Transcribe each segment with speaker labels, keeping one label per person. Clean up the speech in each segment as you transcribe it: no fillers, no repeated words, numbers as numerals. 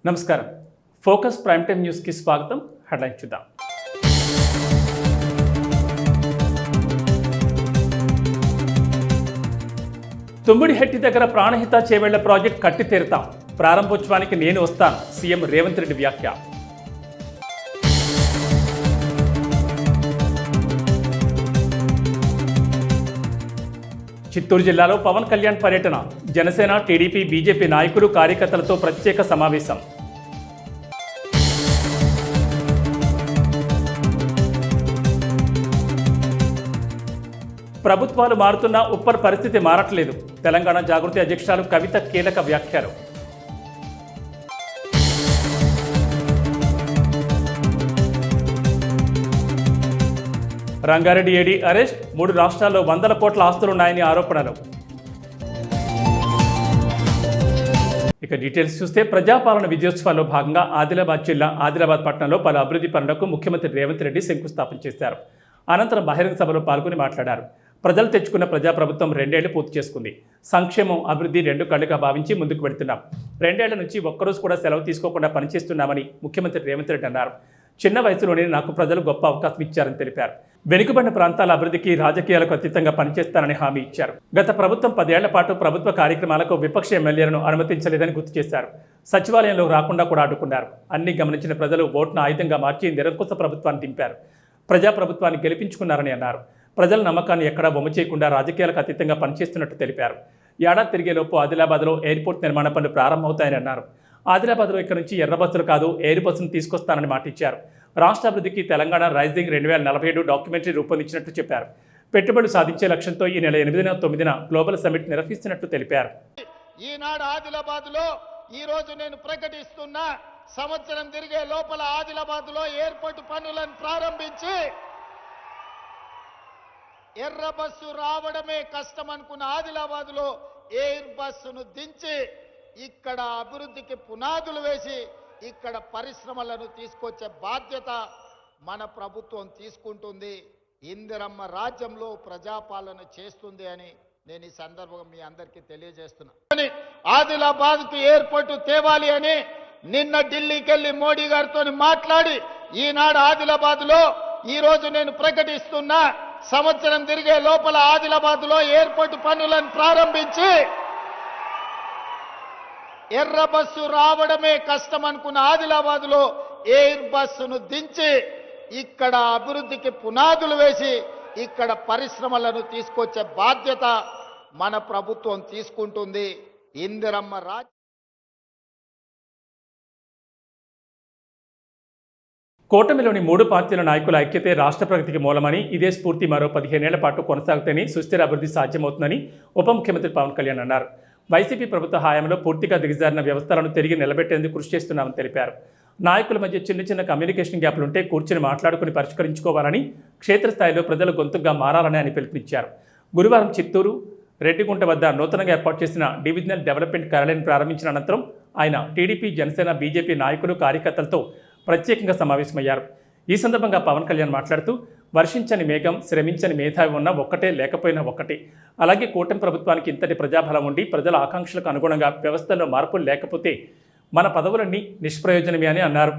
Speaker 1: నమస్కారం. Focus prime time న్యూస్కి స్వాగతం. హెడ్లైన్ చూద్దాం. తుమ్మిడిహెట్టి దగ్గర ప్రాణహిత చేవేళ్ల ప్రాజెక్ట్ కట్టి తీరుతాం, ప్రారంభోత్సవానికి నేను వస్తాను, సీఎం రేవంత్ రెడ్డి వ్యాఖ్య. చిత్తూరు జిల్లాలో పవన్ కళ్యాణ్ పర్యటన, జనసేన, టీడీపీ, బీజేపీ నాయకులు, కార్యకర్తలతో ప్రత్యేక సమావేశం. ప్రభుత్వాలు మారుతున్నా ఉప్పర్ పరిస్థితి మారట్లేదు, తెలంగాణ జాగృతి అధ్యక్షురాలు కవిత కీలక వ్యాఖ్యలు. రంగారెడ్డి ఏడీ అరెస్ట్, 3 రాష్ట్రాల్లో 100 కోట్ల ఆస్తులున్నాయని ఆరోపణలు. ఇక డీటెయిల్స్ చూస్తే, ప్రజాపాలన విజయోత్సవాల్లో భాగంగా ఆదిలాబాద్ జిల్లా ఆదిలాబాద్ పట్టణంలో పలు అభివృద్ధి పనులకు ముఖ్యమంత్రి రేవంత్ రెడ్డి శంకుస్థాపన చేశారు. అనంతరం బహిరంగ సభలో పాల్గొని మాట్లాడారు. ప్రజలు తెచ్చుకున్న ప్రజాప్రభుత్వం 2 ఏళ్లు పూర్తి చేసుకుంది. సంక్షేమం, అభివృద్ధి 2 కళ్ళుగా భావించి ముందుకు వెళుతున్నాం. 2 ఏళ్ల నుంచి ఒక్కరోజు కూడా సెలవు తీసుకోకుండా పనిచేస్తున్నామని ముఖ్యమంత్రి రేవంత్ రెడ్డి అన్నారు. చిన్న వయసులోనే నాకు ప్రజలు గొప్ప అవకాశం ఇచ్చారని తెలిపారు. వెనుకబడిన ప్రాంతాల అభివృద్ధికి, రాజకీయాలకు అతీతంగా పనిచేస్తానని హామీ ఇచ్చారు. గత ప్రభుత్వం 10 ఏళ్ల పాటు ప్రభుత్వ కార్యక్రమాలకు విపక్ష ఎమ్మెల్యేలను అనుమతించలేదని గుర్తు చేశారు. సచివాలయంలో రాకుండా కూడా అడ్డుకున్నారు. అన్ని గమనించిన ప్రజలు ఓటును ఆయుధంగా మార్చి నిరంకుశ ప్రభుత్వాన్ని దింపారు. ప్రజాప్రభుత్వాన్ని గెలిపించుకున్నారని అన్నారు. ప్రజల నమ్మకాన్ని ఎక్కడా బొమ్మ చేయకుండా రాజకీయాలకు అతీతంగా పనిచేస్తున్నట్టు తెలిపారు. ఏడాది తిరిగేలోపు ఆదిలాబాద్లో ఎయిర్పోర్ట్ నిర్మాణ పనులు ప్రారంభమవుతాయని అన్నారు. ఆదిలాబాద్లో ఇక్కడ నుంచి ఎర్ర బస్సులు కాదు, ఎయిర్ బస్సును తీసుకొస్తానని మాటిచ్చారు. రాష్ట్ర అభివృద్ధికి తెలంగాణ రైజింగ్ 2047 డాక్యుమెంటరీ రూపొందించినట్టు చెప్పారు. పెట్టుబడులు సాధించే లక్ష్యంతో ఈ నెల 8న, 9న గ్లోబల్ సమ్మిట్ నిర్వహిస్తున్నట్టు తెలిపారు.
Speaker 2: ఈనాడు ఆదిలాబాద్లో ఈరోజు నేను ప్రకటిస్తున్నా, సంవత్సరం తిరిగే లోపల ఆదిలాబాద్లో ఎయిర్పోర్ట్ పనులను ప్రారంభించి, ఎర్ర బస్సు రావడమే కష్టం అనుకున్న ఆదిలాబాద్లో ఎయిర్ బస్సును దించి ఇక్కడ అభివృద్ధికి పునాదులు వేసి ఇక్కడ పరిశ్రమలను తీసుకొచ్చే బాధ్యత మన ప్రభుత్వం తీసుకుంటుంది. ఇందిరమ్మ రాజ్యంలో ప్రజాపాలన చేస్తుంది అని నేను ఈ సందర్భంగా మీ అందరికీ తెలియజేస్తున్నా. ఆదిలాబాద్కు ఎయిర్పోర్టు తేవాలి అని నిన్న ఢిల్లీకి వెళ్ళి మోడీ గారితో మాట్లాడి, ఈనాడు ఆదిలాబాద్లో ఈరోజు నేను ప్రకటిస్తున్నా, సంవత్సరం తిరిగే లోపల ఆదిలాబాద్లో ఎయిర్పోర్ట్ పనులను ప్రారంభించి, ఎర్ర బస్సు రావడమే కష్టం అనుకున్న ఆదిలాబాద్లో ఎయిర్ బస్సును దించి ఇక్కడ అభివృద్ధికి పునాదులు వేసి ఇక్కడ పరిశ్రమలను తీసుకొచ్చే బాధ్యత మన ప్రభుత్వం తీసుకుంటుంది. ఇందిరమ్మ రాజ్
Speaker 1: కూటమిలోని 3 పార్టీల నాయకుల ఐక్యతే రాష్ట్ర ప్రగతికి మూలమని, ఇదే స్ఫూర్తి మరో 15 ఏళ్ల పాటు కొనసాగుతేనే సుస్థిర అభివృద్ధి సాధ్యమవుతుందని ఉప ముఖ్యమంత్రి పవన్ కళ్యాణ్ అన్నారు. వైసీపీ ప్రభుత్వ హయాంలో పూర్తిగా దిగజారిన వ్యవస్థలను తిరిగి నిలబెట్టేందుకు కృషి చేస్తున్నామని తెలిపారు. నాయకుల మధ్య చిన్న కమ్యూనికేషన్ గ్యాప్లుంటే కూర్చుని మాట్లాడుకుని పరిష్కరించుకోవాలని, క్షేత్రస్థాయిలో ప్రజల గొంతుగా మారాలని ఆయన పిలుపునిచ్చారు. గురువారం చిత్తూరు రెడ్డిగుంట వద్ద నూతనంగా ఏర్పాటు చేసిన డివిజనల్ డెవలప్మెంట్ కార్యాలయాన్ని ప్రారంభించిన అనంతరం ఆయన టీడీపీ, జనసేన, బీజేపీ నాయకులు, కార్యకర్తలతో ప్రత్యేకంగా సమావేశమయ్యారు. ఈ సందర్భంగా పవన్ కళ్యాణ్ మాట్లాడుతూ, వర్షించని మేఘం, శ్రమించని మేధావి ఉన్న ఒక్కటే, లేకపోయినా ఒక్కటే. అలాగే కూటమి ప్రభుత్వానికి ఇంతటి ప్రజాబలం ఉండి ప్రజల ఆకాంక్షలకు అనుగుణంగా వ్యవస్థల్లో మార్పులు లేకపోతే మన పదవులన్నీ నిష్ప్రయోజనమే అని అన్నారు.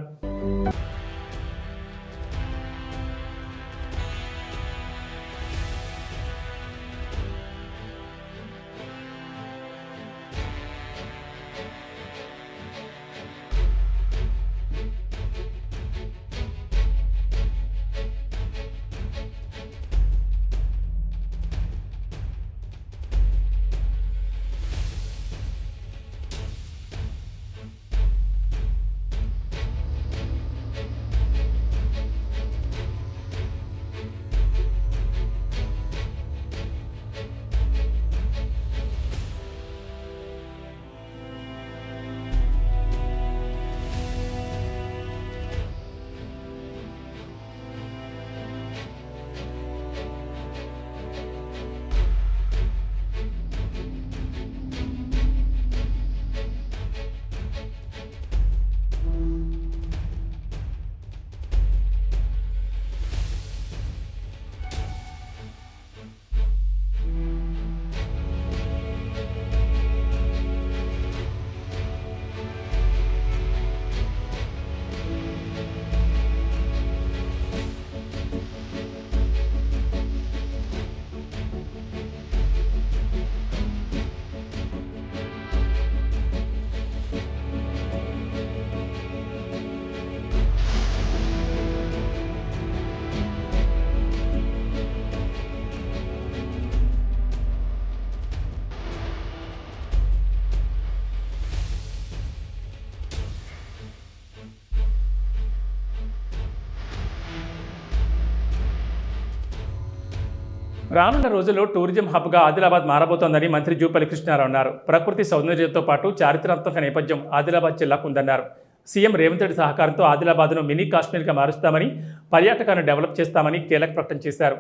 Speaker 1: రానున్న రోజుల్లో టూరిజం హబ్గా ఆదిలాబాద్ మారబోతోందని మంత్రి జూపల్లి కృష్ణారావు అన్నారు. ప్రకృతి సౌందర్యంతో పాటు చారిత్రాత్మక నేపథ్యం ఆదిలాబాద్ జిల్లాకు ఉందన్నారు. సీఎం రేవంత్ రెడ్డి సహకారంతో ఆదిలాబాద్ను మినీ కాశ్మీర్గా మారుస్తామని, పర్యాటకాన్ని డెవలప్ చేస్తామని కీలక ప్రకటన చేశారు.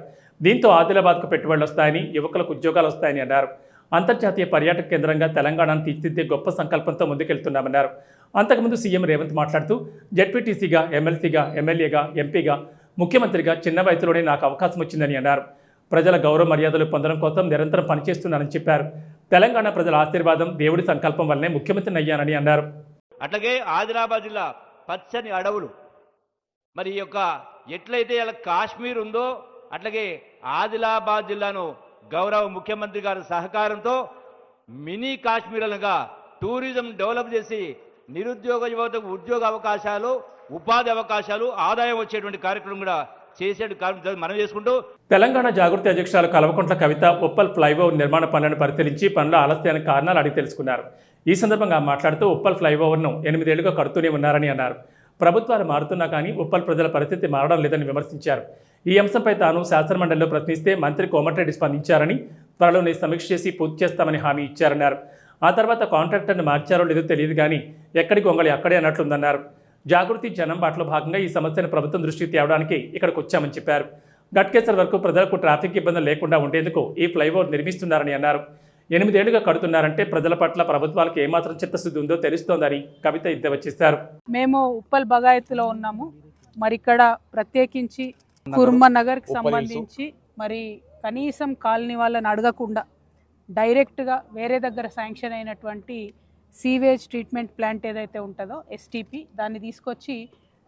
Speaker 1: దీంతో ఆదిలాబాద్కు పెట్టుబడులు వస్తాయని, యువకులకు ఉద్యోగాలు వస్తాయని అన్నారు. అంతర్జాతీయ పర్యాటక కేంద్రంగా తెలంగాణను తీర్చిదిద్దే గొప్ప సంకల్పంతో ముందుకెళ్తున్నామన్నారు. అంతకుముందు సీఎం రేవంత్ మాట్లాడుతూ జెడ్పీటీసీగా, ఎమ్మెల్సీగా, ఎమ్మెల్యేగా, ఎంపీగా, ముఖ్యమంత్రిగా చిన్న వయసులోనే నాకు అవకాశం వచ్చిందని అన్నారు. ప్రజల గౌరవ మర్యాదలు పొందడం కోసం నిరంతరం పనిచేస్తున్నానని చెప్పారు. తెలంగాణ ప్రజల ఆశీర్వాదం, దేవుడి సంకల్పం వల్లనే ముఖ్యమంత్రిని అయ్యానని అన్నారు.
Speaker 3: అట్లాగే ఆదిలాబాద్ జిల్లా పచ్చని అడవులు, మరి ఈ యొక్క ఎట్లయితే ఇలా కాశ్మీర్ ఉందో అట్లాగే ఆదిలాబాద్ జిల్లాను గౌరవ ముఖ్యమంత్రి గారి సహకారంతో మినీ కాశ్మీర్లుగా టూరిజం డెవలప్ చేసి నిరుద్యోగ యువతకు ఉద్యోగ అవకాశాలు, ఉపాధి అవకాశాలు, ఆదాయం వచ్చేటువంటి కార్యక్రమం కూడా చేసేటు మనం చేసుకుంటూ
Speaker 1: తెలంగాణ జాగృతి అధ్యక్షురాలు కల్వకుంట్ల కవిత ఉప్పల్ ఫ్లైఓవర్ నిర్మాణ పనులను పరిశీలించి పనుల ఆలస్యానికి కారణాలు అడిగి తెలుసుకున్నారు. ఈ సందర్భంగా మాట్లాడుతూ ఉప్పల్ ఫ్లైఓవర్ను 8 ఏళ్లుగా కడుతూనే ఉన్నారని అన్నారు. ప్రభుత్వాలు మారుతున్నా కానీ ఉప్పల్ ప్రజల పరిస్థితి మారడం లేదని విమర్శించారు. ఈ అంశంపై తాను శాసనమండలిలో ప్రశ్నిస్తే మంత్రి కోమటిరెడ్డి స్పందించారని, త్వరలోనే సమీక్ష చేసి పూర్తి చేస్తామని హామీ ఇచ్చారన్నారు. ఆ తర్వాత కాంట్రాక్టర్ను మార్చారో లేదో తెలియదు కానీ ఎక్కడికి గొంగళి అక్కడే అన్నట్లుందన్నారు. జాగృతి జనం బాటలో భాగంగా ఈ సమస్యను ప్రభుత్వం దృష్టికి తేవడానికి ఇక్కడికి వచ్చామని చెప్పారు. గట్కేసర్ వరకు ప్రజలకు ట్రాఫిక్ ఇబ్బందులు లేకుండా ఉండేందుకు ఈ ఫ్లైఓవర్ నిర్మిస్తున్నారని అన్నారు. 8 ఏళ్లుగా కడుతున్నారంటే ప్రజల పట్ల ప్రభుత్వాలకు ఏమాత్రం చిత్తశుద్ధి ఉందో తెలుస్తోందని కవిత ఎద్దేవా చేశారు.
Speaker 4: మేము ఉప్పల్ బగాయత్లో ఉన్నాము. మరి ఇక్కడ ప్రత్యేకించి కుర్మ నగర్కి సంబంధించి మరి కనీసం కాలనీ వాళ్ళని అడగకుండా డైరెక్ట్గా వేరే దగ్గర శాంక్షన్ అయినటువంటి సీవేజ్ ట్రీట్మెంట్ ప్లాంట్ ఏదైతే ఉంటుందో ఎస్టీపీ, దాన్ని తీసుకొచ్చి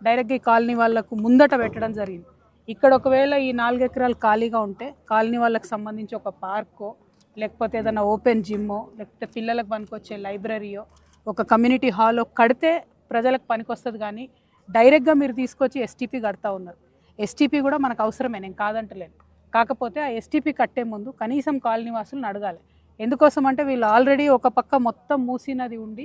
Speaker 4: డైరెక్ట్గా ఈ కాలనీ వాళ్ళకు ముందట పెట్టడం జరిగింది. ఇక్కడ ఒకవేళ ఈ 4 ఎకరాలు ఖాళీగా ఉంటే కాలనీ వాళ్ళకి సంబంధించి ఒక పార్కో, లేకపోతే ఏదైనా ఓపెన్ జిమ్మో, లేకపోతే పిల్లలకు పనికొచ్చే లైబ్రరీయో, ఒక కమ్యూనిటీ హాలో కడితే ప్రజలకు పనికొస్తుంది. కానీ డైరెక్ట్గా మీరు తీసుకొచ్చి ఎస్టీపీ కడతా ఉన్నారు. ఎస్టీపీ కూడా మనకు అవసరమే, నేను కాదంటలేను. కాకపోతే ఆ ఎస్టీపీ కట్టే ముందు కనీసం కాలనీ వాసులను అడగాలి. ఎందుకోసం అంటే వీళ్ళు ఆల్రెడీ ఒక పక్క మొత్తం మూసినది ఉండి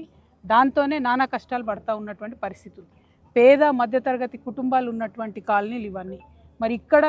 Speaker 4: దాంతోనే నానా కష్టాలు పడుతూ ఉన్నటువంటి పరిస్థితులు. పేద మధ్యతరగతి కుటుంబాలు ఉన్నటువంటి కాలనీలు ఇవన్నీ. మరి ఇక్కడ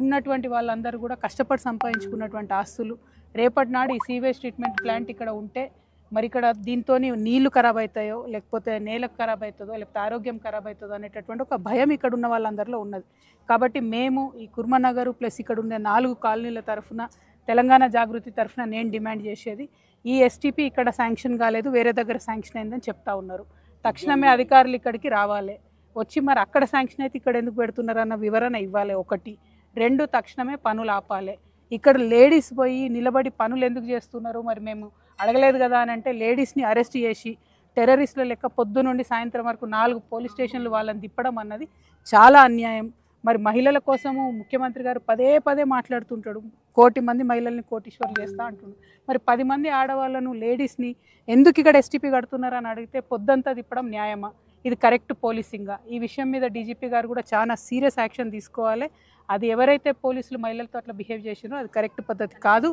Speaker 4: ఉన్నటువంటి వాళ్ళందరూ కూడా కష్టపడి సంపాదించుకున్నటువంటి ఆస్తులు రేపటి నాడు ఈ సీవేజ్ ట్రీట్మెంట్ ప్లాంట్ ఇక్కడ ఉంటే మరి ఇక్కడ దీంతో నీళ్లు ఖరాబ్ అవుతాయో, లేకపోతే నేలకు ఖరాబ్ అవుతుందో, లేకపోతే ఆరోగ్యం ఖరాబ్ అవుతుందో అనేటటువంటి ఒక భయం ఇక్కడ ఉన్న వాళ్ళందరిలో ఉన్నది. కాబట్టి మేము ఈ కుర్మనగర్ ప్లస్ ఇక్కడ ఉండే 4 కాలనీల తరఫున, తెలంగాణ జాగృతి తరఫున నేను డిమాండ్ చేసేది, ఈ ఎస్టీపీ ఇక్కడ శాంక్షన్ కాలేదు, వేరే దగ్గర శాంక్షన్ అయిందని చెప్తా ఉన్నారు. తక్షణమే అధికారులు ఇక్కడికి రావాలి, వచ్చి మరి అక్కడ శాంక్షన్ అయితే ఇక్కడ ఎందుకు పెడుతున్నారన్న వివరణ ఇవ్వాలి. 1, 2 తక్షణమే పనులు ఆపాలి. ఇక్కడ లేడీస్ పోయి నిలబడి పనులు ఎందుకు చేస్తున్నారు మరి మేము అడగలేదు కదా అని అంటే లేడీస్ని అరెస్ట్ చేసి టెర్రరిస్టుల లెక్క పొద్దు నుండి సాయంత్రం వరకు 4 పోలీస్ స్టేషన్లు వాళ్ళని తిప్పడం అన్నది చాలా అన్యాయం. మరి మహిళల కోసము ముఖ్యమంత్రి గారు పదే మాట్లాడుతుంటాడు, 1 కోటి మంది మహిళల్ని కోటీశ్వర్లు చేస్తా అంటున్నాడు. మరి 10 మంది ఆడవాళ్ళను లేడీస్ని ఎందుకు ఇక్కడ ఎస్టీపీ కడుతున్నారని అడిగితే పొద్దంతా తిప్పడం న్యాయమా? ఇది కరెక్ట్ పోలీసింగా? ఈ విషయం మీద డీజీపీ గారు కూడా చాలా సీరియస్ యాక్షన్ తీసుకోవాలి. అది ఎవరైతే పోలీసులు మహిళలతో అట్లా బిహేవ్ చేసినారో అది కరెక్ట్ పద్ధతి కాదు.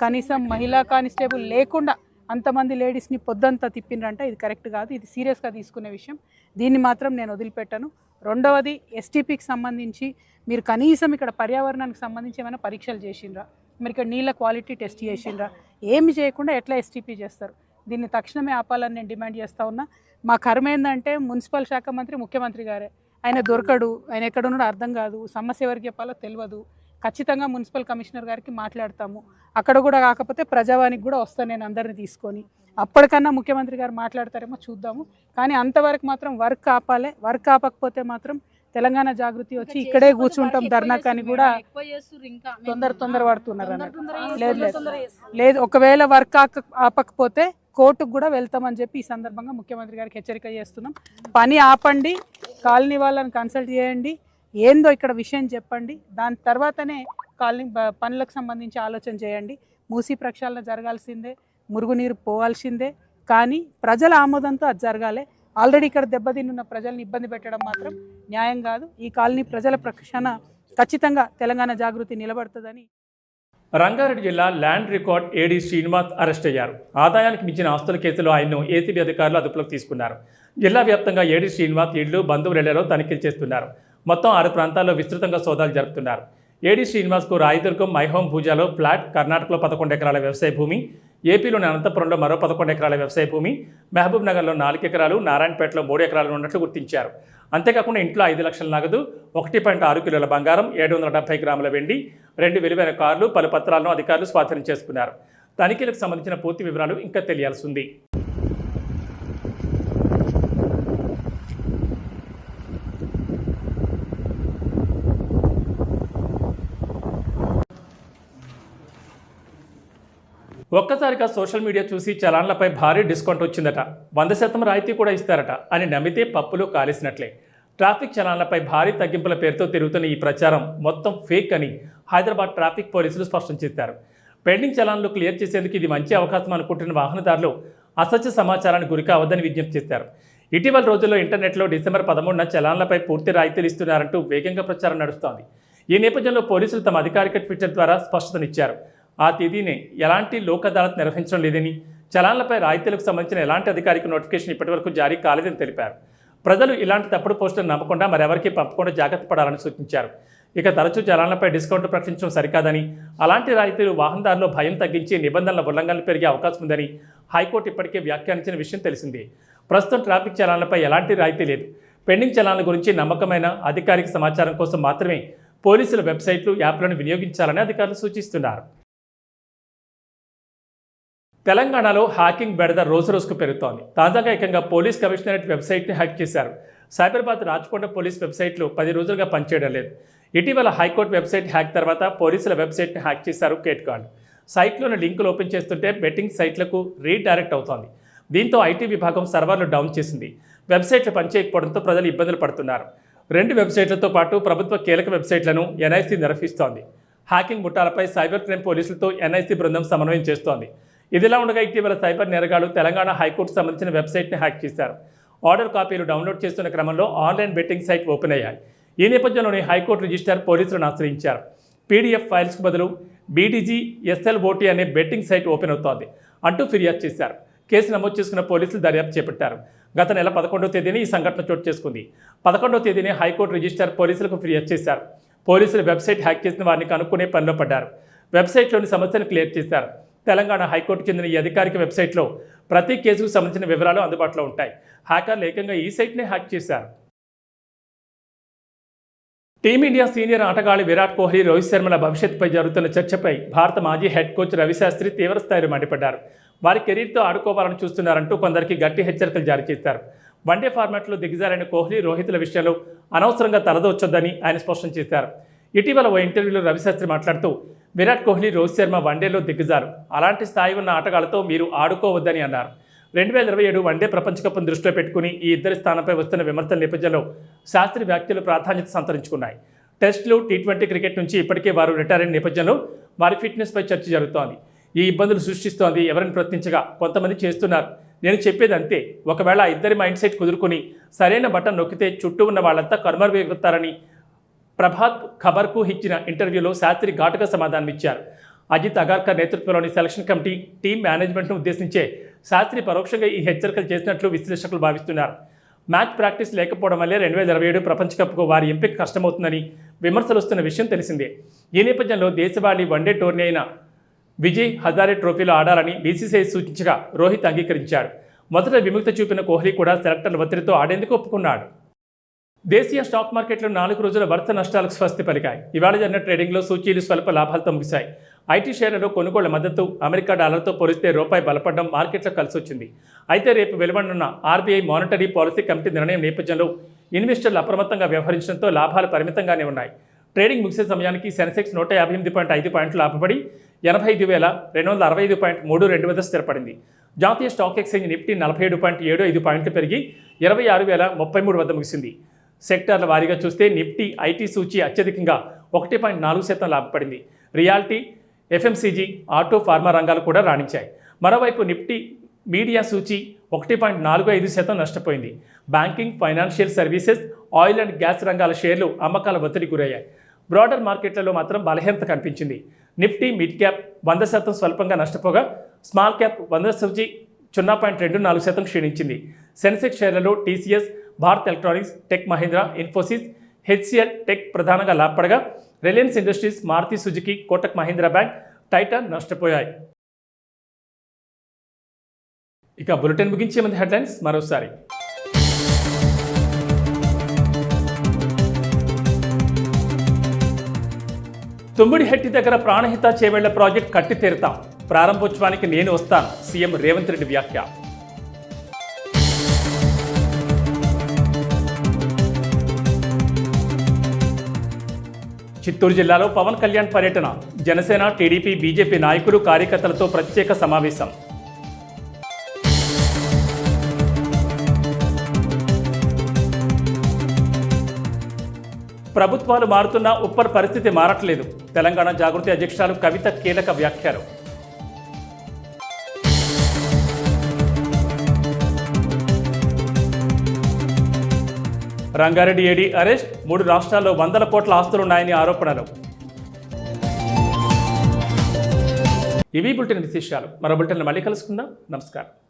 Speaker 4: కనీసం మహిళా కానిస్టేబుల్ లేకుండా అంతమంది లేడీస్ని పొద్దంతా తిప్పినరంటే ఇది కరెక్ట్ కాదు. ఇది సీరియస్గా తీసుకునే విషయం, దీన్ని మాత్రం నేను వదిలిపెట్టాను. రెండవది, ఎస్టీపీకి సంబంధించి మీరు కనీసం ఇక్కడ పర్యావరణానికి సంబంధించి ఏమైనా పరీక్షలు చేసిండ్రా? మీరు ఇక్కడ నీళ్ళ క్వాలిటీ టెస్ట్ చేసిండ్రా? ఏమి చేయకుండా ఎట్లా ఎస్టీపీ చేస్తారు? దీన్ని తక్షణమే ఆపాలని నేను డిమాండ్ చేస్తూ ఉన్నా. మా కర్మ ఏంటంటే మున్సిపల్ శాఖ మంత్రి ముఖ్యమంత్రి గారే, ఆయన దొరకడు, ఆయన ఎక్కడ ఉన్నాడో అర్థం కాదు, సమస్య ఎవరికి చెప్పాలో తెలియదు. ఖచ్చితంగా మున్సిపల్ కమిషనర్ గారికి మాట్లాడతాము, అక్కడ కూడా కాకపోతే ప్రజావానికి కూడా వస్తాను నేను అందరిని తీసుకొని. అప్పటికన్నా ముఖ్యమంత్రి గారు మాట్లాడతారేమో చూద్దాము. కానీ అంతవరకు మాత్రం వర్క్ ఆపాలి. వర్క్ ఆపకపోతే మాత్రం తెలంగాణ జాగృతి వచ్చి ఇక్కడే కూర్చుంటాం ధర్నా. కానీ కూడా తొందర పడుతున్నారు అన్నట్టు. లేదు, ఒకవేళ వర్క్ ఆపకపోతే కోర్టుకు కూడా వెళ్తామని చెప్పి ఈ సందర్భంగా ముఖ్యమంత్రి గారికి హెచ్చరిక చేస్తున్నాం. పని ఆపండి, కాలనీ వాళ్ళని కన్సల్ట్ చేయండి, ఏందో ఇక్కడ విషయం చెప్పండి, దాని తర్వాతనే కాలనీ పనులకు సంబంధించి ఆలోచన చేయండి. మూసీ ప్రక్షాళన జరగాల్సిందే, మురుగునీరు పోవాల్సిందే, కానీ ప్రజల ఆమోదంతో అది జరగాలి. ఆల్రెడీ ఇక్కడ దెబ్బతిన్న ప్రజల్ని ఇబ్బంది పెట్టడం మాత్రం న్యాయం కాదు. ఈ కాలనీ ప్రజల ప్రక్షాళన ఖచ్చితంగా తెలంగాణ జాగృతి నిలబడుతుందని.
Speaker 1: రంగారెడ్డి జిల్లా ల్యాండ్ రికార్డ్ ఏడీ శ్రీనివాస్ అరెస్ట్ అయ్యారు. ఆదాయానికి మించిన ఆస్తుల కేసులో ఆయన్ను ఏసీబీ అధికారులు అదుపులోకి తీసుకున్నారు. జిల్లా వ్యాప్తంగా ఏడీ శ్రీనివాస్ ఇళ్లు, బంధువుల ఇళ్లలో తనిఖీలు చేస్తున్నారు. మొత్తం 6 ప్రాంతాల్లో విస్తృతంగా సోదాలు జరుపుతున్నారు. ఏడి శ్రీనివాస్కు రాయదుర్గం మైహోం పూజాలో ఫ్లాట్, కర్ణాటకలో 11 ఎకరాల వ్యవసాయ భూమి, ఏపీలోని అనంతపురంలో మరో 11 ఎకరాల వ్యవసాయ భూమి, మహబూబ్ నగర్లో 4 ఎకరాలు, నారాయణపేటలో 3 ఎకరాలు ఉన్నట్లు గుర్తించారు. అంతేకాకుండా ఇంట్లో 5 లక్షల నగదు, 1.6 కిలోల బంగారం, 770 గ్రాముల వెండి, 2 విలువైన కార్లు, పలు పత్రాలను అధికారులు స్వాధీనం చేసుకున్నారు. తనిఖీలకు సంబంధించిన పూర్తి వివరాలు ఇంకా తెలియాల్సి ఉంది. ఒక్కసారిగా సోషల్ మీడియా చూసి చలాన్లపై భారీ డిస్కౌంట్ వచ్చిందట, 100% రాయితీ కూడా ఇస్తారట అని నమ్మితే పప్పులు కాలిసినట్లే. ట్రాఫిక్ చలాన్లపై భారీ తగ్గింపుల పేరుతో తిరుగుతున్న ఈ ప్రచారం మొత్తం ఫేక్ అని హైదరాబాద్ ట్రాఫిక్ పోలీసులు స్పష్టం చేశారు. పెండింగ్ చలాన్లు క్లియర్ చేసేందుకు ఇది మంచి అవకాశం అనుకుంటున్న వాహనదారులు అసత్య సమాచారాన్ని గురికావద్దని విజ్ఞప్తి చేశారు. ఇటీవల రోజుల్లో ఇంటర్నెట్లో డిసెంబర్ 13న చలాన్లపై పూర్తి రాయితీలు ఇస్తున్నారంటూ వేగంగా ప్రచారం నడుస్తోంది. ఈ నేపథ్యంలో పోలీసులు తమ అధికారిక ట్విట్టర్ ద్వారా స్పష్టతనిచ్చారు. ఆ తేదీనే ఎలాంటి లోక్ అదాలత్ నిర్వహించడం లేదని, చలాన్లపై రాయితీలకు సంబంధించిన ఎలాంటి అధికారిక నోటిఫికేషన్ ఇప్పటివరకు జారీ కాలేదని తెలిపారు. ప్రజలు ఇలాంటి తప్పుడు పోస్టులు నమ్మకుండా మరెవరికి పంపకుండా జాగ్రత్త పడాలని సూచించారు. ఇక తరచూ చలాన్లపై డిస్కౌంట్ ప్రకటించడం సరికాదని, అలాంటి రాయితీలు వాహనదారులు భయం తగ్గించి నిబంధనల ఉల్లంఘనలు పెరిగే అవకాశం ఉందని హైకోర్టు ఇప్పటికే వ్యాఖ్యానించిన విషయం తెలిసిందే. ప్రస్తుతం ట్రాఫిక్ చలాన్లపై ఎలాంటి రాయితీ లేదు. పెండింగ్ చలాన్ల గురించి నమ్మకమైన అధికారిక సమాచారం కోసం మాత్రమే పోలీసుల వెబ్సైట్లు, యాప్లను వినియోగించాలని అధికారులు సూచిస్తున్నారు. తెలంగాణలో హ్యాకింగ్ బెడద రోజురోజుకు పెరుగుతోంది. తాజాగా ఏకంగా పోలీస్ కమిషనరేట్ వెబ్సైట్ని హ్యాక్ చేశారు. సైబరాబాద్ రాచకొండ పోలీస్ వెబ్సైట్లు 10 రోజులుగా పనిచేయడం లేదు. ఇటీవల హైకోర్టు వెబ్సైట్ హ్యాక్ తర్వాత పోలీసుల వెబ్సైట్ని హ్యాక్ చేశారు కేట్గార్డ్. సైట్లోని లింకులు ఓపెన్ చేస్తుంటే బెట్టింగ్ సైట్లకు రీడైరెక్ట్ అవుతోంది. దీంతో ఐటీ విభాగం సర్వర్లు డౌన్ చేసింది. వెబ్సైట్లు పనిచేయకపోవడంతో ప్రజలు ఇబ్బందులు పడుతున్నారు. 2 వెబ్సైట్లతో పాటు ప్రభుత్వ కీలక వెబ్సైట్లను ఎన్ఐసి నిర్వహిస్తోంది. హ్యాకింగ్ ముఠాలపై సైబర్ క్రైమ్ పోలీసులతో ఎన్ఐసి బృందం సమన్వయం చేస్తోంది. ఇదిలా ఉండగా ఇటీవల సైబర్ నేరగాళ్లు తెలంగాణ హైకోర్టు సంబంధించిన వెబ్సైట్ని హ్యాక్ చేశారు. ఆర్డర్ కాపీలు డౌన్లోడ్ చేస్తున్న క్రమంలో ఆన్లైన్ బెట్టింగ్ సైట్ ఓపెన్ అయ్యాయి. ఈ నేపథ్యంలోనే హైకోర్టు రిజిస్ట్రార్ పోలీసులను ఆశ్రయించారు. పీడీఎఫ్ ఫైల్స్కు బదులు BDGSLOT అనే బెట్టింగ్ సైట్ ఓపెన్ అవుతోంది అంటూ ఫిర్యాదు చేశారు. కేసు నమోదు చేసుకున్న పోలీసులు దర్యాప్తు చేపట్టారు. గత నెల 11వ తేదీన ఈ సంఘటన చోటు చేసుకుంది. 11వ తేదీనే హైకోర్టు రిజిస్ట్రార్ పోలీసులకు ఫిర్యాదు చేశారు. పోలీసులు వెబ్సైట్ హ్యాక్ చేసిన వారిని కనుక్కునే పనిలో పడ్డారు. వెబ్సైట్లోని సమస్యను క్లియర్ చేశారు. తెలంగాణ హైకోర్టు చెందిన ఈ అధికారిక వెబ్సైట్లో ప్రతి కేసుకు సంబంధించిన వివరాలు అందుబాటులో ఉంటాయి. హ్యాకర్లు ఏకంగా ఈ సైట్నే హ్యాక్ చేశారు. టీమిండియా సీనియర్ ఆటగాళ్లు విరాట్ కోహ్లీ, రోహిత్ శర్మల భవిష్యత్తుపై జరుగుతున్న చర్చపై భారత మాజీ హెడ్ కోచ్ రవిశాస్త్రి తీవ్రస్థాయిలో మండిపడ్డారు. వారి కెరీర్తో ఆడుకోవాలని చూస్తున్నారంటూ కొందరికి గట్టి హెచ్చరికలు జారీ చేశారు. వన్డే ఫార్మాట్లో దిగజారైన కోహ్లీ, రోహిత్ల విషయంలో అనవసరంగా తలదొచ్చొద్దని ఆయన స్పష్టం చేశారు. ఇటీవల ఓ ఇంటర్వ్యూలో రవిశాస్త్రి మాట్లాడుతూ, విరాట్ కోహ్లీ, రోహిత్ శర్మ వన్డేలో దిగ్గజారు. అలాంటి స్థాయి ఉన్న ఆటగాళ్లతో మీరు ఆడుకోవద్దని అన్నారు. 2027 వన్డే ప్రపంచ కప్ను దృష్టిలో పెట్టుకుని ఈ ఇద్దరి స్థానంపై వస్తున్న విమర్శల నేపథ్యంలో శాస్త్రి వ్యాఖ్యలు ప్రాధాన్యత సంతరించుకున్నాయి. టెస్టులు, T20 క్రికెట్ నుంచి ఇప్పటికే వారు రిటైర్ అయిన నేపథ్యంలో వారి ఫిట్నెస్పై చర్చ జరుగుతోంది. ఈ ఇబ్బందులు సృష్టిస్తోంది ఎవరిని ప్రశ్నించగా కొంతమంది చేస్తున్నారు. నేను చెప్పేది అంతే. ఒకవేళ ఆ ఇద్దరి మైండ్ సెట్ కుదురుకుని సరైన బటన్ నొక్కితే చుట్టూ ఉన్న వాళ్ళంతా కనుమరుగవుతారని ప్రభాత్ ఖబర్కు ఇచ్చిన ఇంటర్వ్యూలో శాస్త్రి ఘాటుగా సమాధానమిచ్చారు. అజిత్ అగార్కర్ నేతృత్వంలోని సెలక్షన్ కమిటీ, టీం మేనేజ్మెంట్ను ఉద్దేశించే శాస్త్రి పరోక్షంగా ఈ హెచ్చరికలు చేసినట్లు విశ్లేషకులు భావిస్తున్నారు. మ్యాచ్ ప్రాక్టీస్ లేకపోవడం వల్లే 2027 ప్రపంచ కప్కు వారి ఎంపిక కష్టమవుతుందని విమర్శలు వస్తున్న విషయం తెలిసిందే. ఈ నేపథ్యంలో దేశవాళీ వన్డే టోర్నీ అయిన విజయ్ హజారే ట్రోఫీలో ఆడాలని BCCI సూచించగా రోహిత్ అంగీకరించాడు. మొదట విముక్త చూపిన కోహ్లీ కూడా సెలెక్టర్ల ఒత్తిడితో ఆడేందుకు ఒప్పుకున్నాడు. దేశీయ స్టాక్ మార్కెట్లు 4 రోజుల వరుస నష్టాలకు స్వస్తి పలికాయి. ఇవాళ జరిగిన ట్రేడింగ్లో సూచీలు స్వల్ప లాభాలతో ముగిశాయి. ఐటీ షేర్లలో కొనుగోళ్ల మద్దతు, అమెరికా డాలర్తో పోలిస్తే రూపాయి బలపడడం మార్కెట్లో కలిసొచ్చింది. అయితే రేపు వెలువడనున్న RBI మానిటరీ పాలసీ కమిటీ నిర్ణయం నేపథ్యంలో ఇన్వెస్టర్లు అప్రమత్తంగా వ్యవహరించడంతో లాభాలు పరిమితంగానే ఉన్నాయి. ట్రేడింగ్ ముగిసే సమయానికి సెన్సెక్స్ 158.5 పాయింట్లు లాభపడి 85,265.32 వద్ద స్థిరపడింది. జాతీయ స్టాక్ ఎక్స్చేంజ్ నిఫ్టీ 47.75 పాయింట్లు పెరిగి 26,033 వద్ద ముగిసింది. సెక్టార్ల వారీగా చూస్తే నిఫ్టీ, ఐటీ సూచీ అత్యధికంగా 1.4% లాభపడింది. రియాలిటీ, FMCG, ఆటో, ఫార్మా రంగాలు కూడా రాణించాయి. మరోవైపు నిఫ్టీ మీడియా సూచీ 1.45% నష్టపోయింది. Banking, financial services, oil and gas రంగాల షేర్లు అమ్మకాల ఒత్తిడికి గురయ్యాయి. బ్రాడర్ మార్కెట్లలో మాత్రం బలహీనత కనిపించింది. నిఫ్టీ మిడ్ క్యాప్ 100% స్వల్పంగా నష్టపోగా స్మాల్ క్యాప్ 100 సూచీ 0.24% క్షీణించింది. సెన్సెక్స్ షేర్లలో TCS, Bharat Electronics, Tech Mahindra, Infosys, HCL Tech ప్రధానంగా లాభపడగా Reliance Industries, Maruti Suzuki, Kotak Mahindra Bank, Titan నష్టపోయాయి. ఇక బులెటిన్ ముగించే ముందు హెడ్లైన్స్ మరోసారి. తుమ్మిడిహెట్టి దగ్గర ప్రాణహిత చేవేళ్ల ప్రాజెక్ట్ కట్టి తీరుతాం, ప్రారంభోత్సవానికి నేను వస్తాను, సీఎం రేవంత్ రెడ్డి వ్యాఖ్య. చిత్తూరు జిల్లాలో పవన్ కళ్యాణ్ పర్యటన, జనసేన, టీడీపీ, బీజేపీ నాయకులు, కార్యకర్తలతో ప్రత్యేక సమావేశం. ప్రభుత్వాలు మారుతున్నా ఉప్పర్ పరిస్థితి మారట్లేదు, తెలంగాణ జాగృతి అధ్యక్షురాలు కవిత కీలక వ్యాఖ్యలు. రంగారెడ్డి ఏడీ అరెస్ట్, 3 రాష్ట్రాల్లో 100 కోట్ల ఆస్తులున్నాయని ఆరోపణలు. ఇవి బులెటిన్ విశేషాలు. మరో బులెటిన్లో మళ్ళీ కలుసుకుందాం. నమస్కారం.